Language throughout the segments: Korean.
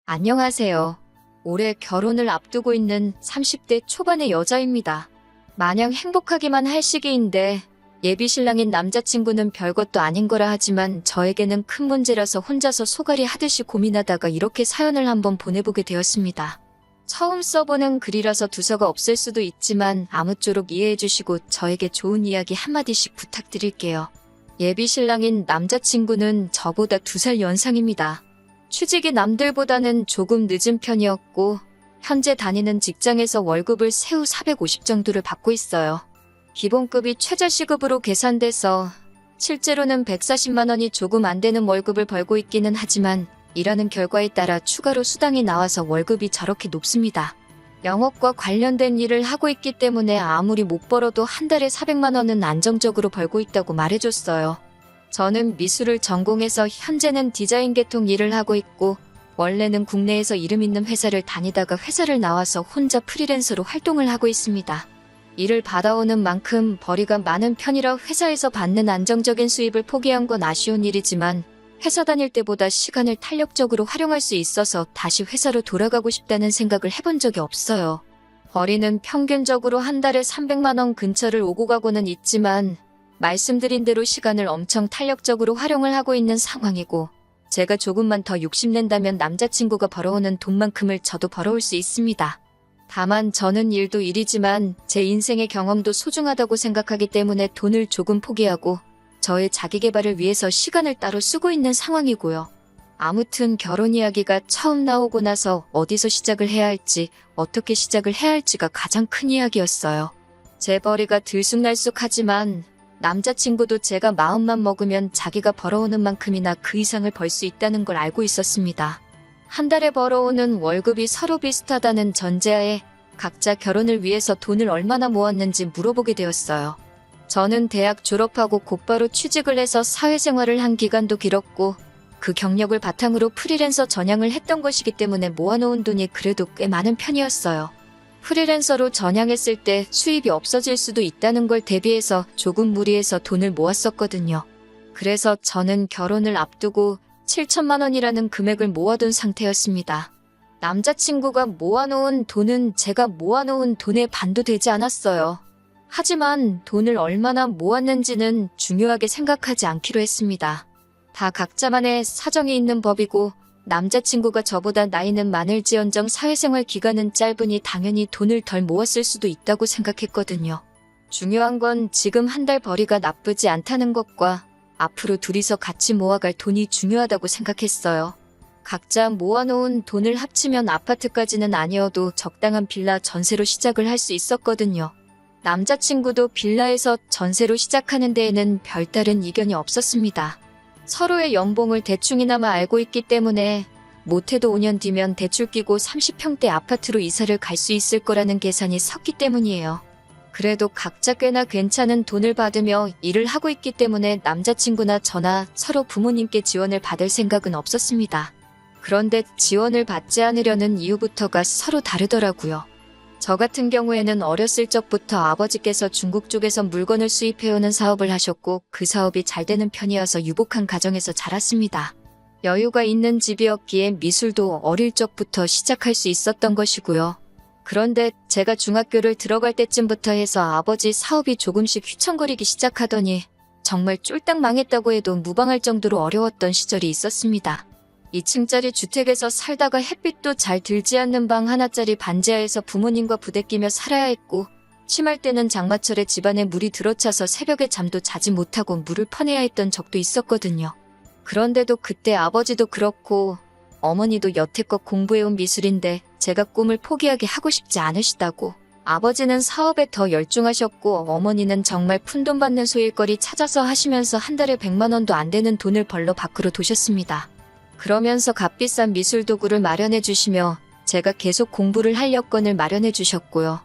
안녕하세요. 올해 결혼을 앞두고 있는 30대 초반의 여자입니다. 마냥 행복하기만 할 시기인데 예비 신랑인 남자친구는 별것도 아닌 거라 하지만 저에게는 큰 문제라서 혼자서 소갈이 하듯이 고민하다가 이렇게 사연을 한번 보내보게 되었습니다. 처음 써보는 글이라서 두서가 없을 수도 있지만 아무쪼록 이해해주시고 저에게 좋은 이야기 한마디씩 부탁드릴게요. 예비 신랑인 남자친구는 저보다 2살 연상입니다. 취직이 남들보다는 조금 늦은 편이었고 현재 다니는 직장에서 월급을 세후 450 정도를 받고 있어요. 기본급이 최저시급으로 계산돼서 실제로는 140만 원이 조금 안 되는 월급을 벌고 있기는 하지만 일하는 결과에 따라 추가로 수당이 나와서 월급이 저렇게 높습니다. 영업과 관련된 일을 하고 있기 때문에 아무리 못 벌어도 한 달에 400만 원은 안정적으로 벌고 있다고 말해줬어요. 저는 미술을 전공해서 현재는 디자인 계통 일을 하고 있고 원래는 국내에서 이름 있는 회사를 다니다가 회사를 나와서 혼자 프리랜서로 활동을 하고 있습니다. 일을 받아오는 만큼 벌이가 많은 편이라 회사에서 받는 안정적인 수입을 포기한 건 아쉬운 일이지만 회사 다닐 때보다 시간을 탄력적으로 활용할 수 있어서 다시 회사로 돌아가고 싶다는 생각을 해본 적이 없어요. 벌이는 평균적으로 한 달에 300만 원 근처를 오고 가고는 있지만 말씀드린 대로 시간을 엄청 탄력적으로 활용을 하고 있는 상황이고 제가 조금만 더 욕심낸다면 남자친구가 벌어오는 돈만큼을 저도 벌어올 수 있습니다. 다만 저는 일도 일이지만 제 인생의 경험도 소중하다고 생각하기 때문에 돈을 조금 포기하고 저의 자기계발을 위해서 시간을 따로 쓰고 있는 상황이고요. 아무튼 결혼 이야기가 처음 나오고 나서 어디서 시작을 해야 할지 어떻게 시작을 해야 할지가 가장 큰 이야기였어요. 제 벌이가 들쑥날쑥하지만 남자친구도 제가 마음만 먹으면 자기가 벌어오는 만큼이나 그 이상을 벌 수 있다는 걸 알고 있었습니다. 한 달에 벌어오는 월급이 서로 비슷하다는 전제하에 각자 결혼을 위해서 돈을 얼마나 모았는지 물어보게 되었어요. 저는 대학 졸업하고 곧바로 취직을 해서 사회생활을 한 기간도 길었고 그 경력을 바탕으로 프리랜서 전향을 했던 것이기 때문에 모아놓은 돈이 그래도 꽤 많은 편이었어요. 프리랜서로 전향했을 때 수입이 없어질 수도 있다는 걸 대비해서 조금 무리해서 돈을 모았었거든요. 그래서 저는 결혼을 앞두고 7천만 원이라는 금액을 모아둔 상태였습니다. 남자친구가 모아놓은 돈은 제가 모아놓은 돈의 반도 되지 않았어요. 하지만 돈을 얼마나 모았는지는 중요하게 생각하지 않기로 했습니다. 다 각자만의 사정이 있는 법이고 남자친구가 저보다 나이는 많을지언정 사회생활 기간은 짧으니 당연히 돈을 덜 모았을 수도 있다고 생각했거든요. 중요한 건 지금 한 달 벌이가 나쁘지 않다는 것과 앞으로 둘이서 같이 모아갈 돈이 중요하다고 생각했어요. 각자 모아놓은 돈을 합치면 아파트까지는 아니어도 적당한 빌라 전세로 시작을 할 수 있었거든요. 남자친구도 빌라에서 전세로 시작하는 데에는 별다른 이견이 없었습니다. 서로의 연봉을 대충이나마 알고 있기 때문에 못해도 5년 뒤면 대출 끼고 30평대 아파트로 이사를 갈 수 있을 거라는 계산이 섰기 때문이에요. 그래도 각자 꽤나 괜찮은 돈을 받으며 일을 하고 있기 때문에 남자친구나 저나 서로 부모님께 지원을 받을 생각은 없었습니다. 그런데 지원을 받지 않으려는 이유부터가 서로 다르더라고요. 저 같은 경우에는 어렸을 적부터 아버지께서 중국 쪽에서 물건을 수입해오는 사업을 하셨고 그 사업이 잘 되는 편이어서 유복한 가정에서 자랐습니다. 여유가 있는 집이었기에 미술도 어릴 적부터 시작할 수 있었던 것이고요. 그런데 제가 중학교를 들어갈 때쯤부터 해서 아버지 사업이 조금씩 휘청거리기 시작하더니 정말 쫄딱 망했다고 해도 무방할 정도로 어려웠던 시절이 있었습니다. 2층짜리 주택에서 살다가 햇빛도 잘 들지 않는 방 하나짜리 반지하에서 부모님과 부대끼며 살아야 했고 심할 때는 장마철에 집안에 물이 들어차서 새벽에 잠도 자지 못하고 물을 퍼내야 했던 적도 있었거든요. 그런데도 그때 아버지도 그렇고 어머니도 여태껏 공부해온 미술인데 제가 꿈을 포기하게 하고 싶지 않으시다고 아버지는 사업에 더 열중하셨고 어머니는 정말 푼돈 받는 소일거리 찾아서 하시면서 한 달에 100만 원도 안 되는 돈을 벌러 밖으로 도셨습니다. 그러면서 값비싼 미술 도구를 마련해 주시며 제가 계속 공부를 할 여건을 마련해 주셨고요.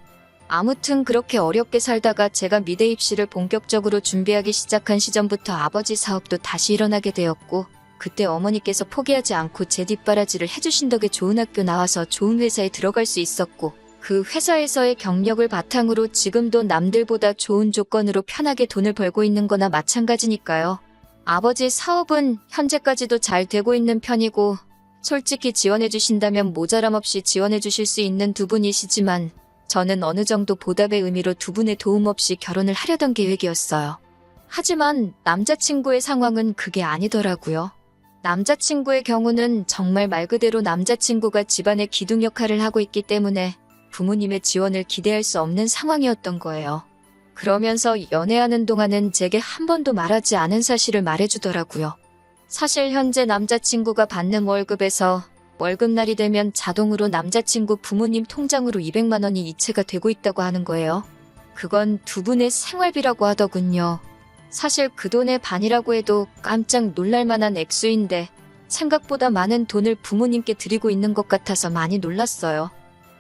아무튼 그렇게 어렵게 살다가 제가 미대 입시를 본격적으로 준비하기 시작한 시점부터 아버지 사업도 다시 일어나게 되었고 그때 어머니께서 포기하지 않고 제 뒷바라지를 해주신 덕에 좋은 학교 나와서 좋은 회사에 들어갈 수 있었고 그 회사에서의 경력을 바탕으로 지금도 남들보다 좋은 조건으로 편하게 돈을 벌고 있는 거나 마찬가지니까요. 아버지 사업은 현재까지도 잘 되고 있는 편이고 솔직히 지원해주신다면 모자람 없이 지원해주실 수 있는 두 분이시지만 저는 어느 정도 보답의 의미로 두 분의 도움 없이 결혼을 하려던 계획이었어요. 하지만 남자친구의 상황은 그게 아니더라고요. 남자친구의 경우는 정말 말 그대로 남자친구가 집안의 기둥 역할을 하고 있기 때문에 부모님의 지원을 기대할 수 없는 상황이었던 거예요. 그러면서 연애하는 동안은 제게 한 번도 말하지 않은 사실을 말해주더라고요. 사실 현재 남자친구가 받는 월급에서 월급날이 되면 자동으로 남자친구 부모님 통장으로 200만 원이 이체가 되고 있다고 하는 거예요. 그건 두 분의 생활비라고 하더군요. 사실 그 돈의 반이라고 해도 깜짝 놀랄 만한 액수인데 생각보다 많은 돈을 부모님께 드리고 있는 것 같아서 많이 놀랐어요.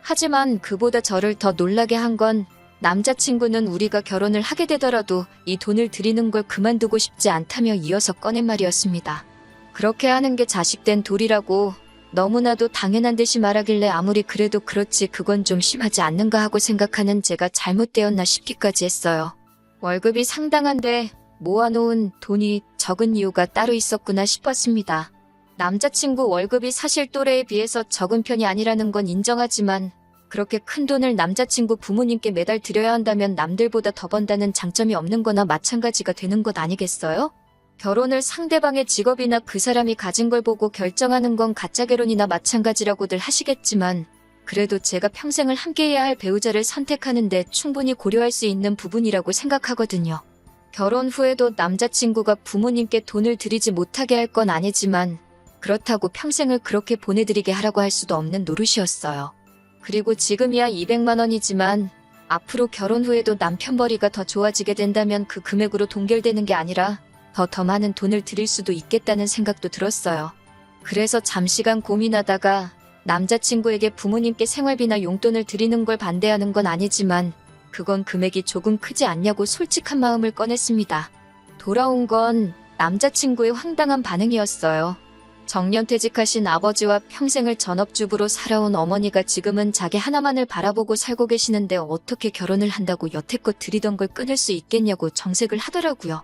하지만 그보다 저를 더 놀라게 한 건 남자친구는 우리가 결혼을 하게 되더라도 이 돈을 드리는 걸 그만두고 싶지 않다며 이어서 꺼낸 말이었습니다. 그렇게 하는 게 자식된 도리라고 너무나도 당연한 듯이 말하길래 아무리 그래도 그렇지 그건 좀 심하지 않는가 하고 생각하는 제가 잘못되었나 싶기까지 했어요. 월급이 상당한데 모아놓은 돈이 적은 이유가 따로 있었구나 싶었습니다. 남자친구 월급이 사실 또래에 비해서 적은 편이 아니라는 건 인정하지만 그렇게 큰 돈을 남자친구 부모님께 매달 드려야 한다면 남들보다 더 번다는 장점이 없는 거나 마찬가지가 되는 것 아니겠어요? 결혼을 상대방의 직업이나 그 사람이 가진 걸 보고 결정하는 건 가짜 결혼이나 마찬가지라고들 하시겠지만 그래도 제가 평생을 함께해야 할 배우자를 선택하는데 충분히 고려할 수 있는 부분이라고 생각하거든요. 결혼 후에도 남자친구가 부모님께 돈을 드리지 못하게 할 건 아니지만 그렇다고 평생을 그렇게 보내드리게 하라고 할 수도 없는 노릇이었어요. 그리고 지금이야 200만 원이지만 앞으로 결혼 후에도 남편 벌이가 더 좋아지게 된다면 그 금액으로 동결되는 게 아니라 더 많은 돈을 드릴 수도 있겠다는 생각도 들었어요. 그래서 잠시간 고민하다가 남자친구에게 부모님께 생활비나 용돈을 드리는 걸 반대하는 건 아니지만 그건 금액이 조금 크지 않냐고 솔직한 마음을 꺼냈습니다. 돌아온 건 남자친구의 황당한 반응이었어요. 정년퇴직하신 아버지와 평생을 전업주부로 살아온 어머니가 지금은 자기 하나만을 바라보고 살고 계시는데 어떻게 결혼을 한다고 여태껏 드리던 걸 끊을 수 있겠냐고 정색을 하더라고요.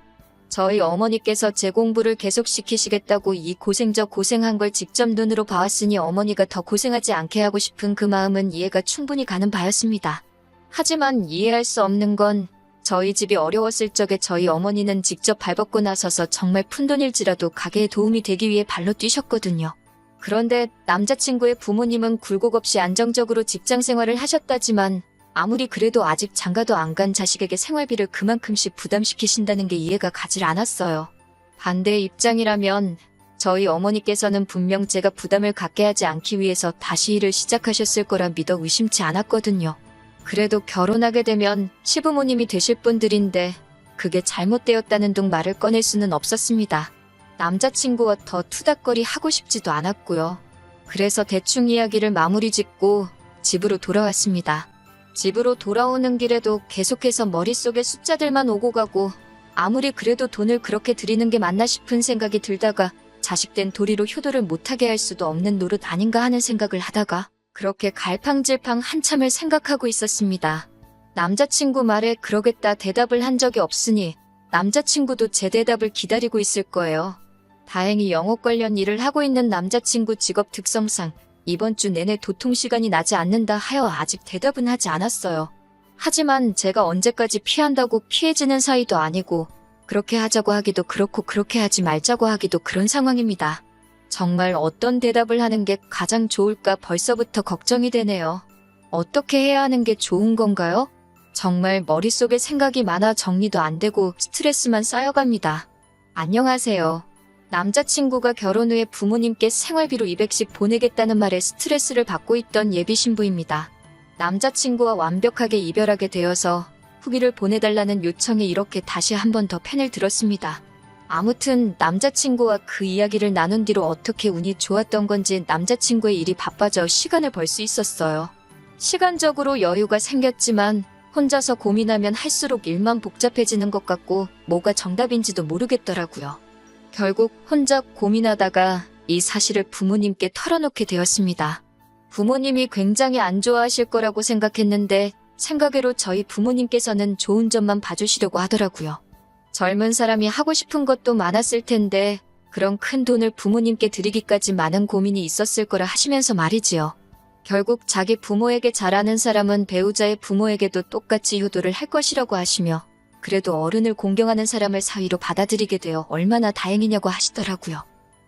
저희 어머니께서 제 공부를 계속 시키시겠다고 이 고생 저 고생한 걸 직접 눈으로 봐왔으니 어머니가 더 고생하지 않게 하고 싶은 그 마음은 이해가 충분히 가는 바였습니다. 하지만 이해할 수 없는 건 저희 집이 어려웠을 적에 저희 어머니는 직접 발벗고 나서서 정말 푼돈일지라도 가게에 도움이 되기 위해 발로 뛰셨거든요. 그런데 남자친구의 부모님은 굴곡 없이 안정적으로 직장 생활을 하셨다지만 아무리 그래도 아직 장가도 안 간 자식에게 생활비를 그만큼씩 부담시키신다는 게 이해가 가질 않았어요. 반대의 입장이라면 저희 어머니께서는 분명 제가 부담을 갖게 하지 않기 위해서 다시 일을 시작하셨을 거라 믿어 의심치 않았거든요. 그래도 결혼하게 되면 시부모님이 되실 분들인데 그게 잘못되었다는 둥 말을 꺼낼 수는 없었습니다. 남자친구와 더 투닥거리 하고 싶지도 않았고요. 그래서 대충 이야기를 마무리 짓고 집으로 돌아왔습니다. 집으로 돌아오는 길에도 계속해서 머릿속에 숫자들만 오고 가고 아무리 그래도 돈을 그렇게 드리는 게 맞나 싶은 생각이 들다가 자식된 도리로 효도를 못하게 할 수도 없는 노릇 아닌가 하는 생각을 하다가 그렇게 갈팡질팡 한참을 생각하고 있었습니다. 남자친구 말에 그러겠다 대답을 한 적이 없으니 남자친구도 제 대답을 기다리고 있을 거예요. 다행히 영업 관련 일을 하고 있는 남자친구 직업 특성상 이번 주 내내 도통 시간이 나지 않는다 하여 아직 대답은 하지 않았어요. 하지만 제가 언제까지 피한다고 피해지는 사이도 아니고 그렇게 하자고 하기도 그렇고 그렇게 하지 말자고 하기도 그런 상황입니다. 정말 어떤 대답을 하는 게 가장 좋을까 벌써부터 걱정이 되네요. 어떻게 해야 하는 게 좋은 건가요? 정말 머릿속에 생각이 많아 정리도 안 되고 스트레스만 쌓여갑니다. 안녕하세요. 남자친구가 결혼 후에 부모님께 생활비로 200씩 보내겠다는 말에 스트레스를 받고 있던 예비 신부입니다. 남자친구와 완벽하게 이별하게 되어서 후기를 보내달라는 요청에 이렇게 다시 한 번 더 펜을 들었습니다. 아무튼 남자친구와 그 이야기를 나눈 뒤로 어떻게 운이 좋았던 건지 남자친구의 일이 바빠져 시간을 벌 수 있었어요. 시간적으로 여유가 생겼지만 혼자서 고민하면 할수록 일만 복잡해지는 것 같고 뭐가 정답인지도 모르겠더라고요. 결국 혼자 고민하다가 이 사실을 부모님께 털어놓게 되었습니다. 부모님이 굉장히 안 좋아하실 거라고 생각했는데 생각외로 저희 부모님께서는 좋은 점만 봐주시려고 하더라고요. 젊은 사람이 하고 싶은 것도 많았을 텐데 그런 큰 돈을 부모님께 드리기까지 많은 고민이 있었을 거라 하시면서 말이지요. 결국 자기 부모에게 잘하는 사람은 배우자의 부모에게도 똑같이 효도를 할 것이라고 하시며 그래도 어른을 공경하는 사람을 사위로 받아들이게 되어 얼마나 다행이냐고 하시더라고요.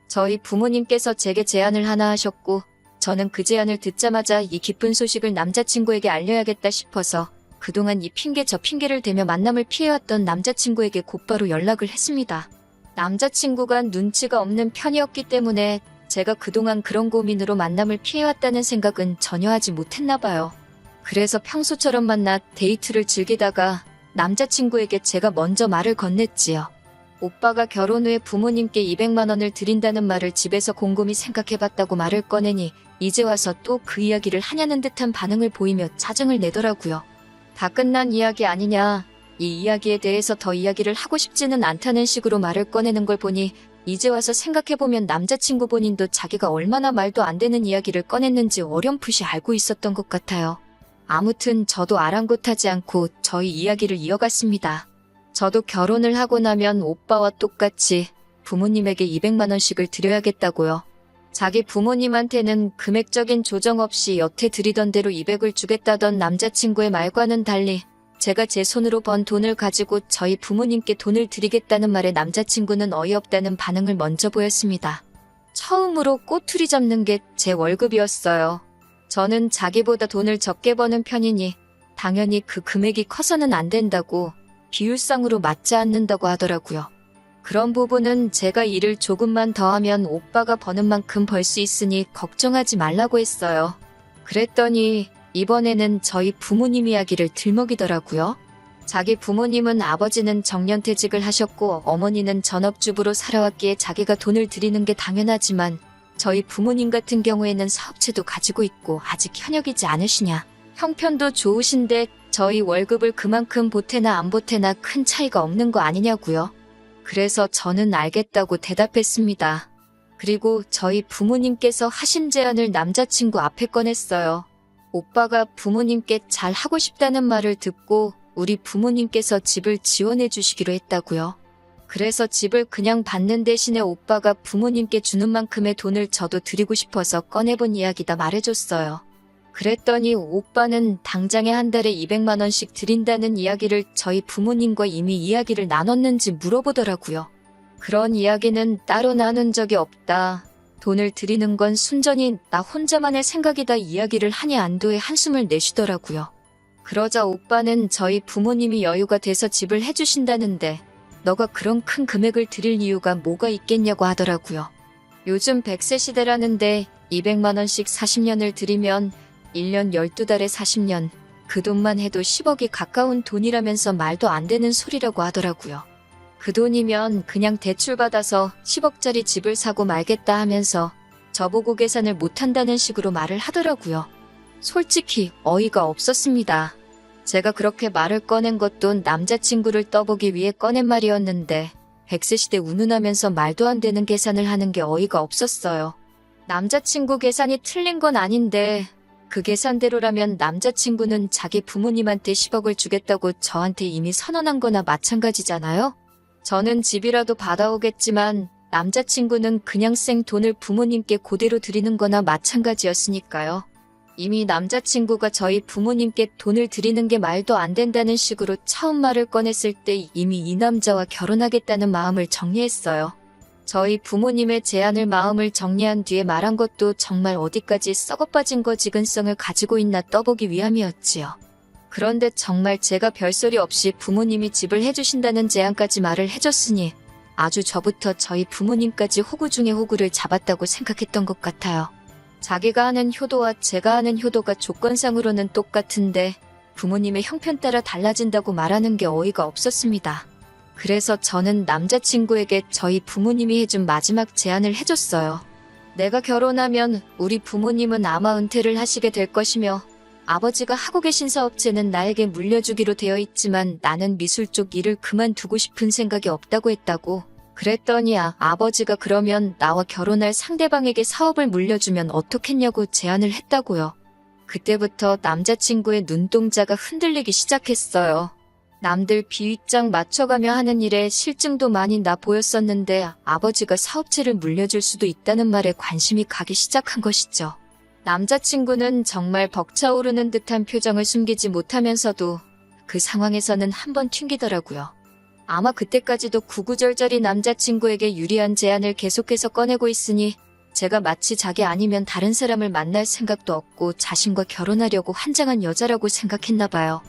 저희 부모님께서 제게 제안을 하나 하셨고 저는 그 제안을 듣자마자 이 기쁜 소식을 남자친구에게 알려야겠다 싶어서 그동안 이 핑계 저 핑계를 대며 만남을 피해왔던 남자친구에게 곧바로 연락을 했습니다. 남자친구가 눈치가 없는 편이었기 때문에 제가 그동안 그런 고민으로 만남을 피해왔다는 생각은 전혀 하지 못했나 봐요. 그래서 평소처럼 만나 데이트를 즐기다가 남자친구에게 제가 먼저 말을 건넸지요. 오빠가 결혼 후에 부모님께 200만 원을 드린다는 말을 집에서 곰곰이 생각해봤다고 말을 꺼내니 이제 와서 또 그 이야기를 하냐는 듯한 반응을 보이며 짜증을 내더라고요. 다 끝난 이야기 아니냐. 이 이야기에 대해서 더 이야기를 하고 싶지는 않다는 식으로 말을 꺼내는 걸 보니 이제 와서 생각해보면 남자친구 본인도 자기가 얼마나 말도 안 되는 이야기를 꺼냈는지 어렴풋이 알고 있었던 것 같아요. 아무튼 저도 아랑곳하지 않고 저희 이야기를 이어갔습니다. 저도 결혼을 하고 나면 오빠와 똑같이 부모님에게 200만 원씩을 드려야겠다고요. 자기 부모님한테는 금액적인 조정 없이 여태 드리던 대로 200을 주겠다던 남자친구의 말과는 달리 제가 제 손으로 번 돈을 가지고 저희 부모님께 돈을 드리겠다는 말에 남자친구는 어이없다는 반응을 먼저 보였습니다. 처음으로 꼬투리 잡는 게 제 월급이었어요. 저는 자기보다 돈을 적게 버는 편이니 당연히 그 금액이 커서는 안 된다고 비율상으로 맞지 않는다고 하더라고요. 그런 부분은 제가 일을 조금만 더 하면 오빠가 버는 만큼 벌 수 있으니 걱정하지 말라고 했어요. 그랬더니 이번에는 저희 부모님 이야기를 들먹이더라고요. 자기 부모님은 아버지는 정년퇴직을 하셨고 어머니는 전업주부로 살아왔기에 자기가 돈을 드리는 게 당연하지만 저희 부모님 같은 경우에는 사업체도 가지고 있고 아직 현역이지 않으시냐. 형편도 좋으신데 저희 월급을 그만큼 보태나 안 보태나 큰 차이가 없는 거 아니냐고요. 그래서 저는 알겠다고 대답했습니다. 그리고 저희 부모님께서 하신 제안을 남자친구 앞에 꺼냈어요. 오빠가 부모님께 잘 하고 싶다는 말을 듣고 우리 부모님께서 집을 지원해 주시기로 했다고요. 그래서 집을 그냥 받는 대신에 오빠가 부모님께 주는 만큼의 돈을 저도 드리고 싶어서 꺼내본 이야기다 말해줬어요. 그랬더니 오빠는 당장에 한 달에 200만 원씩 드린다는 이야기를 저희 부모님과 이미 이야기를 나눴는지 물어보더라고요. 그런 이야기는 따로 나눈 적이 없다. 돈을 드리는 건 순전히 나 혼자만의 생각이다 이야기를 하니 안도의 한숨을 내쉬더라고요. 그러자 오빠는 저희 부모님이 여유가 돼서 집을 해주신다는데 너가 그런 큰 금액을 드릴 이유가 뭐가 있겠냐고 하더라고요. 요즘 100세 시대라는데 200만 원씩 40년을 드리면 1년 12달에 40년, 그 돈만 해도 10억이 가까운 돈이라면서 말도 안 되는 소리라고 하더라고요. 그 돈이면 그냥 대출받아서 10억짜리 집을 사고 말겠다 하면서 저보고 계산을 못한다는 식으로 말을 하더라고요. 솔직히 어이가 없었습니다. 제가 그렇게 말을 꺼낸 것도 남자친구를 떠보기 위해 꺼낸 말이었는데 100세 시대 운운하면서 말도 안 되는 계산을 하는 게 어이가 없었어요. 남자친구 계산이 틀린 건 아닌데 그 계산대로라면 남자친구는 자기 부모님한테 10억을 주겠다고 저한테 이미 선언한 거나 마찬가지잖아요? 저는 집이라도 받아오겠지만 남자친구는 그냥 생 돈을 부모님께 그대로 드리는 거나 마찬가지였으니까요. 이미 남자친구가 저희 부모님께 돈을 드리는 게 말도 안 된다는 식으로 처음 말을 꺼냈을 때 이미 이 남자와 결혼하겠다는 마음을 정리했어요. 저희 부모님의 제안을 마음을 정리한 뒤에 말한 것도 정말 어디까지 썩어빠진 거 지근성을 가지고 있나 떠보기 위함이었지요. 그런데 정말 제가 별소리 없이 부모님이 집을 해주신다는 제안까지 말을 해줬으니 아주 저부터 저희 부모님까지 호구 중에 호구를 잡았다고 생각했던 것 같아요. 자기가 하는 효도와 제가 하는 효도가 조건상으로는 똑같은데 부모님의 형편 따라 달라진다고 말하는 게 어이가 없었습니다. 그래서 저는 남자친구에게 저희 부모님이 해준 마지막 제안을 해줬어요. 내가 결혼하면 우리 부모님은 아마 은퇴를 하시게 될 것이며 아버지가 하고 계신 사업체는 나에게 물려주기로 되어 있지만 나는 미술 쪽 일을 그만두고 싶은 생각이 없다고 했다고. 그랬더니 아버지가 그러면 나와 결혼할 상대방에게 사업을 물려주면 어떻겠냐고 제안을 했다고요. 그때부터 남자친구의 눈동자가 흔들리기 시작했어요. 남들 비윗장 맞춰가며 하는 일에 실증도 많이 나 보였었는데 아버지가 사업체를 물려줄 수도 있다는 말에 관심이 가기 시작한 것이죠. 남자친구는 정말 벅차오르는 듯한 표정을 숨기지 못하면서도 그 상황에서는 한번 튕기더라고요. 아마 그때까지도 구구절절히 남자친구에게 유리한 제안을 계속해서 꺼내고 있으니 제가 마치 자기 아니면 다른 사람을 만날 생각도 없고 자신과 결혼하려고 환장한 여자라고 생각했나 봐요.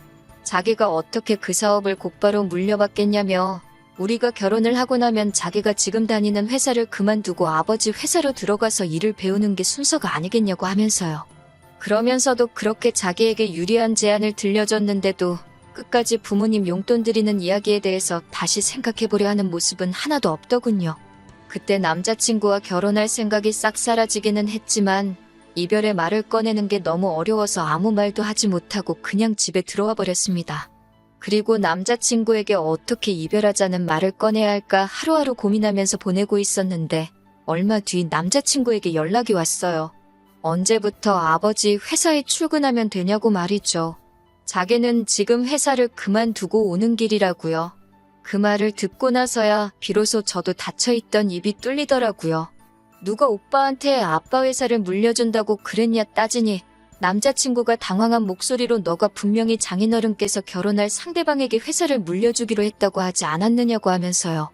자기가 어떻게 그 사업을 곧바로 물려받겠냐며 우리가 결혼을 하고 나면 자기가 지금 다니는 회사를 그만두고 아버지 회사로 들어가서 일을 배우는 게 순서가 아니겠냐고 하면서요. 그러면서도 그렇게 자기에게 유리한 제안을 들려줬는데도 끝까지 부모님 용돈 드리는 이야기에 대해서 다시 생각해보려 하는 모습은 하나도 없더군요. 그때 남자친구와 결혼할 생각이 싹 사라지기는 했지만 이별의 말을 꺼내는 게 너무 어려워서 아무 말도 하지 못하고 그냥 집에 들어와 버렸습니다. 그리고 남자친구에게 어떻게 이별하자는 말을 꺼내야 할까 하루하루 고민하면서 보내고 있었는데 얼마 뒤 남자친구에게 연락이 왔어요. 언제부터 아버지 회사에 출근하면 되냐고 말이죠. 자기는 지금 회사를 그만두고 오는 길이라고요. 그 말을 듣고 나서야 비로소 저도 닫혀있던 입이 뚫리더라고요. 누가 오빠한테 아빠 회사를 물려준다고 그랬냐 따지니 남자친구가 당황한 목소리로 너가 분명히 장인어른께서 결혼할 상대방에게 회사를 물려주기로 했다고 하지 않았느냐고 하면서요.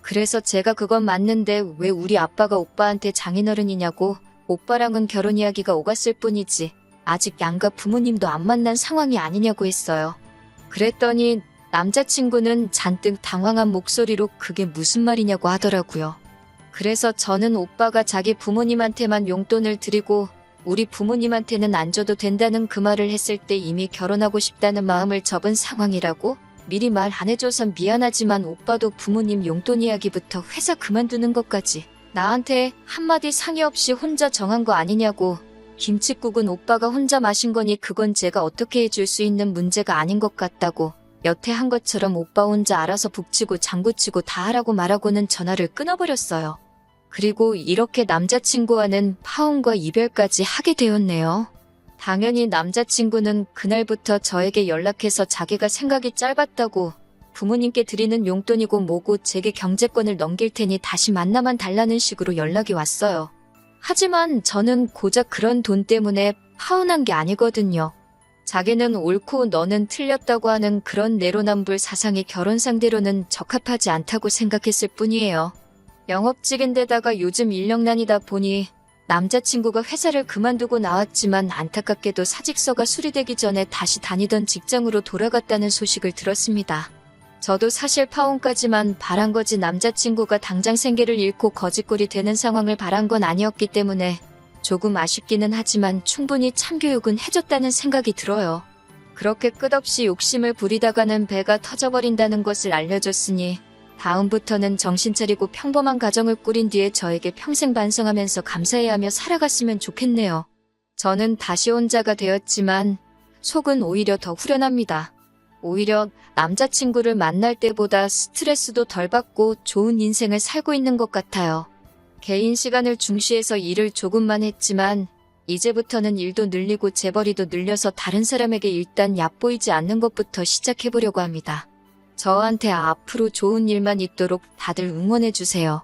그래서 제가 그건 맞는데 왜 우리 아빠가 오빠한테 장인어른이냐고 오빠랑은 결혼 이야기가 오갔을 뿐이지 아직 양가 부모님도 안 만난 상황이 아니냐고 했어요. 그랬더니 남자친구는 잔뜩 당황한 목소리로 그게 무슨 말이냐고 하더라고요. 그래서 저는 오빠가 자기 부모님한테만 용돈을 드리고 우리 부모님한테는 안 줘도 된다는 그 말을 했을 때 이미 결혼하고 싶다는 마음을 접은 상황이라고? 미리 말 안 해줘서 미안하지만 오빠도 부모님 용돈 이야기부터 회사 그만두는 것까지 나한테 한마디 상의 없이 혼자 정한 거 아니냐고. 김칫국은 오빠가 혼자 마신 거니 그건 제가 어떻게 해줄 수 있는 문제가 아닌 것 같다고. 여태 한 것처럼 오빠 혼자 알아서 북치고 장구치고 다 하라고 말하고는 전화를 끊어버렸어요. 그리고 이렇게 남자친구와는 파혼과 이별까지 하게 되었네요. 당연히 남자친구는 그날부터 저에게 연락해서 자기가 생각이 짧았다고 부모님께 드리는 용돈이고 뭐고 제게 경제권을 넘길 테니 다시 만나만 달라는 식으로 연락이 왔어요. 하지만 저는 고작 그런 돈 때문에 파혼한 게 아니거든요. 자기는 옳고 너는 틀렸다고 하는 그런 내로남불 사상이 결혼 상대로는 적합하지 않다고 생각했을 뿐이에요. 영업직인데다가 요즘 인력난이다 보니 남자친구가 회사를 그만두고 나왔지만 안타깝게도 사직서가 수리되기 전에 다시 다니던 직장으로 돌아갔다는 소식을 들었습니다. 저도 사실 파혼까지만 바란 거지 남자친구가 당장 생계를 잃고 거지꼴이 되는 상황을 바란 건 아니었기 때문에 조금 아쉽기는 하지만 충분히 참교육은 해줬다는 생각이 들어요. 그렇게 끝없이 욕심을 부리다가는 배가 터져버린다는 것을 알려줬으니 다음부터는 정신 차리고 평범한 가정을 꾸린 뒤에 저에게 평생 반성하면서 감사해야 하며 살아갔으면 좋겠네요. 저는 다시 혼자가 되었지만 속은 오히려 더 후련합니다. 오히려 남자친구를 만날 때보다 스트레스도 덜 받고 좋은 인생을 살고 있는 것 같아요. 개인 시간을 중시해서 일을 조금만 했지만 이제부터는 일도 늘리고 재벌이도 늘려서 다른 사람에게 일단 얕보이지 않는 것부터 시작해보려고 합니다. 저한테 앞으로 좋은 일만 있도록 다들 응원해주세요.